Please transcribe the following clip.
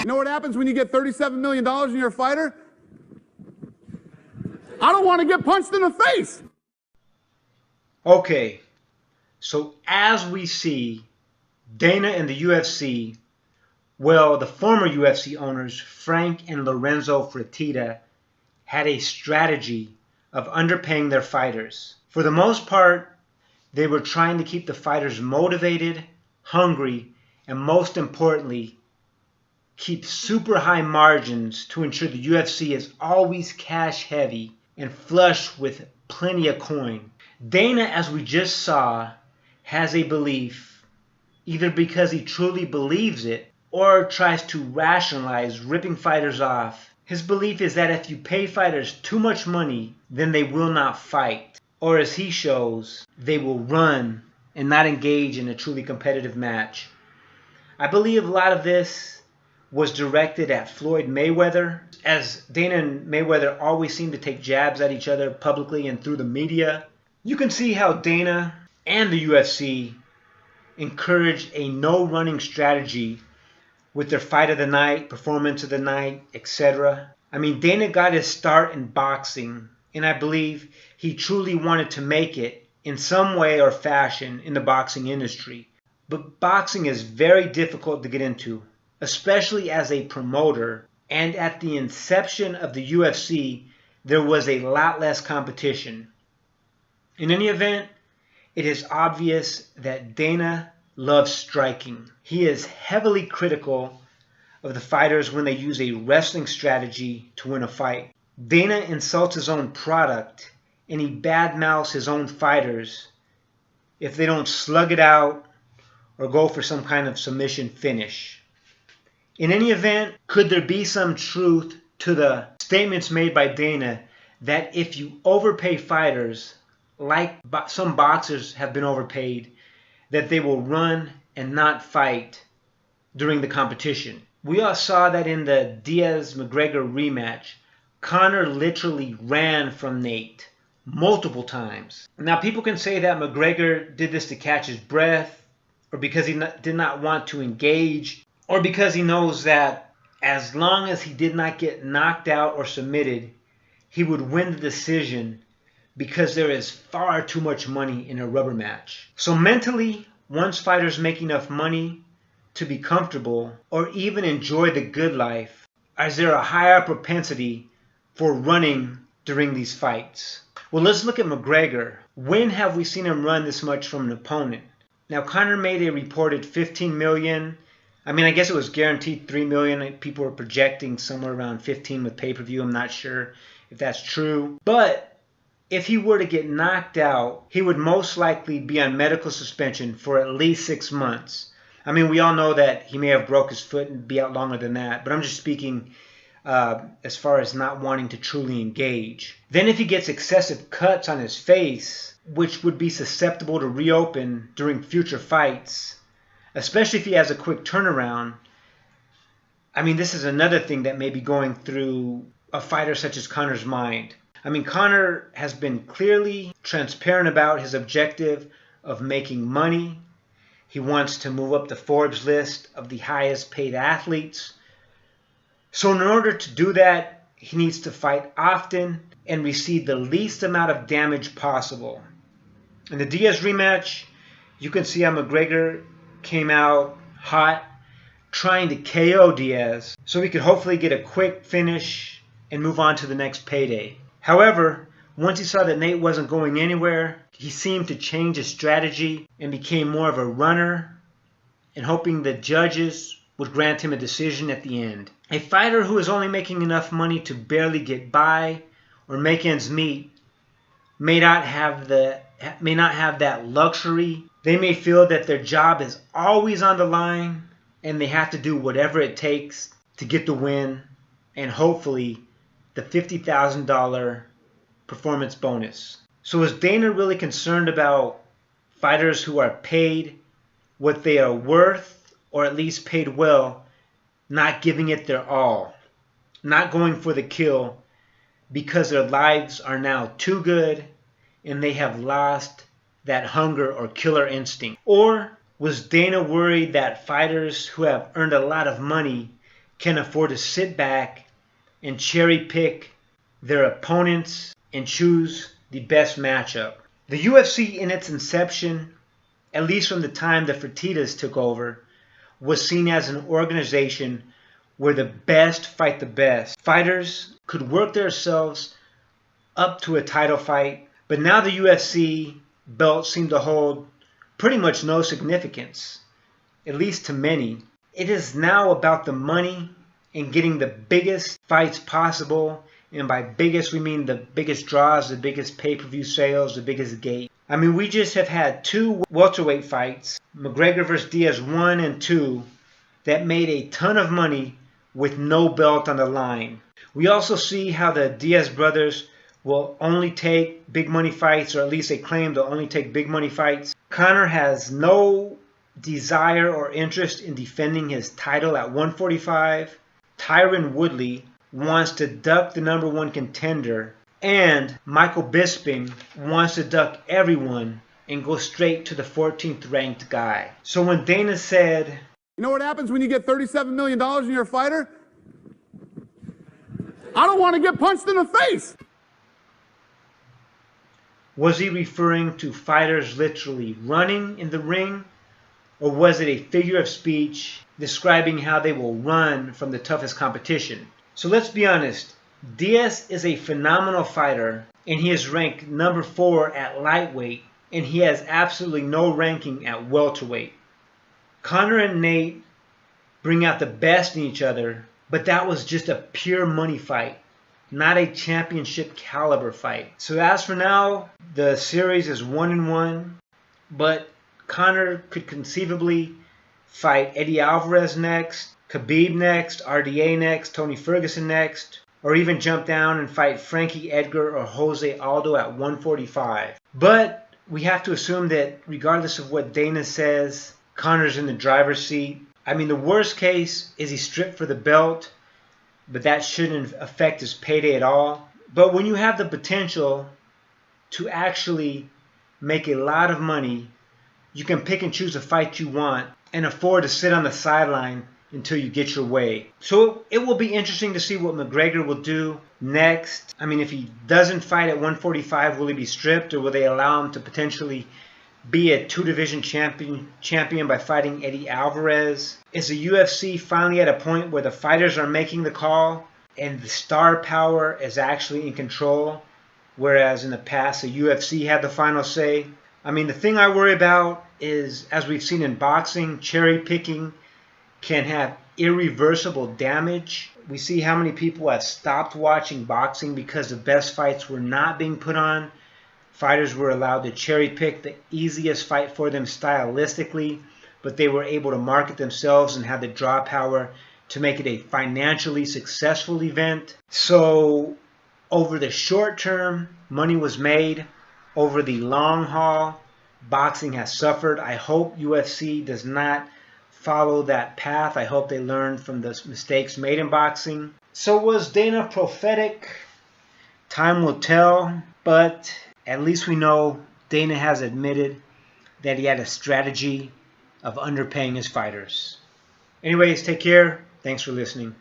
You know what happens when you get $37 million and you're a fighter? I don't want to get punched in the face. Okay, so as we see, Dana and the UFC, well, the former UFC owners, Frank and Lorenzo Fertitta, had a strategy of underpaying their fighters. For the most part, they were trying to keep the fighters motivated, hungry, and most importantly, keep super high margins to ensure the UFC is always cash heavy and flush with plenty of coin. Dana, as we just saw, has a belief, either because he truly believes it or tries to rationalize ripping fighters off. His belief is that if you pay fighters too much money, then they will not fight. Or as he shows, they will run and not engage in a truly competitive match. I believe a lot of this was directed at Floyd Mayweather, as Dana and Mayweather always seem to take jabs at each other publicly and through the media. You can see how Dana and the UFC encourage a no-running strategy with their fight of the night, performance of the night, etc. I mean, Dana got his start in boxing, and I believe he truly wanted to make it in some way or fashion in the boxing industry. But boxing is very difficult to get into, especially as a promoter. And at the inception of the UFC, there was a lot less competition. In any event, it is obvious that Dana loves striking. He is heavily critical of the fighters when they use a wrestling strategy to win a fight. Dana insults his own product, and he badmouths his own fighters if they don't slug it out or go for some kind of submission finish. In any event, could there be some truth to the statements made by Dana that if you overpay fighters, like some boxers have been overpaid, that they will run and not fight during the competition? We all saw that in the Diaz-McGregor rematch. Conor literally ran from Nate multiple times. Now, people can say that McGregor did this to catch his breath, or because he did not want to engage, or because he knows that as long as he did not get knocked out or submitted, he would win the decision, because there is far too much money in a rubber match. So mentally, once fighters make enough money to be comfortable or even enjoy the good life, is there a higher propensity for running during these fights? Well, let's look at McGregor. When have we seen him run this much from an opponent? Now, Conor made a reported $15 million. I mean, I guess it was guaranteed $3 million. People were projecting somewhere around 15 with pay-per-view. I'm not sure if that's true. But if he were to get knocked out, he would most likely be on medical suspension for at least 6 months. I mean, we all know that he may have broke his foot and be out longer than that, but I'm just speaking as far as not wanting to truly engage. Then if he gets excessive cuts on his face, which would be susceptible to reopen during future fights, especially if he has a quick turnaround, I mean, this is another thing that may be going through a fighter such as Conor's mind. I mean, Conor has been clearly transparent about his objective of making money. He wants to move up the Forbes list of the highest paid athletes. So in order to do that, he needs to fight often and receive the least amount of damage possible. In the Diaz rematch, you can see how McGregor came out hot, trying to KO Diaz, so he could hopefully get a quick finish and move on to the next payday. However, once he saw that Nate wasn't going anywhere, he seemed to change his strategy and became more of a runner, and hoping the judges would grant him a decision at the end. A fighter who is only making enough money to barely get by or make ends meet may not have that luxury. They may feel that their job is always on the line and they have to do whatever it takes to get the win and hopefully the $50,000 performance bonus. So is Dana really concerned about fighters who are paid what they are worth, or at least paid well, not giving it their all, not going for the kill because their lives are now too good and they have lost that hunger or killer instinct? Or was Dana worried that fighters who have earned a lot of money can afford to sit back and cherry pick their opponents and choose the best matchup. The UFC in its inception, at least from the time the Fertittas took over, was seen as an organization where the best fight the best. Fighters could work themselves up to a title fight, but now the UFC belt seemed to hold pretty much no significance, at least to many. It is now about the money and getting the biggest fights possible, and by biggest we mean the biggest draws, the biggest pay-per-view sales, the biggest gate. I mean, we just have had 2 welterweight fights, McGregor vs. Diaz 1 and 2, that made a ton of money with no belt on the line. We also see how the Diaz brothers will only take big money fights, or at least they claim they'll only take big money fights. Conor has no desire or interest in defending his title at 145. Tyron Woodley wants to duck the #1 contender, and Michael Bisping wants to duck everyone and go straight to the 14th ranked guy. So when Dana said, You know what happens when you get $37 million and you're a fighter? I don't want to get punched in the face. was he referring to fighters literally running in the ring, or was it a figure of speech describing how they will run from the toughest competition? So let's be honest, Diaz is a phenomenal fighter, and he is ranked #4 at lightweight, and he has absolutely no ranking at welterweight. Conor and Nate bring out the best in each other, but that was just a pure money fight, not a championship caliber fight. So as for now, the series is 1-1, but Conor could conceivably fight Eddie Alvarez next, Khabib next, RDA next, Tony Ferguson next, or even jump down and fight Frankie Edgar or Jose Aldo at 145. But we have to assume that regardless of what Dana says, Conor's in the driver's seat. I mean, the worst case is he's stripped for the belt, but that shouldn't affect his payday at all. But when you have the potential to actually make a lot of money, you can pick and choose a fight you want and afford to sit on the sideline until you get your way. So it will be interesting to see what McGregor will do next. I mean, if he doesn't fight at 145, will he be stripped, or will they allow him to potentially be a 2-division champion by fighting Eddie Alvarez? Is the UFC finally at a point where the fighters are making the call and the star power is actually in control, whereas in the past the UFC had the final say? I mean, the thing I worry about is, as we've seen in boxing, cherry picking can have irreversible damage. We see how many people have stopped watching boxing because the best fights were not being put on. Fighters were allowed to cherry pick the easiest fight for them stylistically, but they were able to market themselves and have the draw power to make it a financially successful event. So over the short term, money was made. Over the long haul, boxing has suffered. I hope UFC does not follow that path. I hope they learn from the mistakes made in boxing. So was Dana prophetic? Time will tell, but at least we know Dana has admitted that he had a strategy of underpaying his fighters. Anyways, take care. Thanks for listening.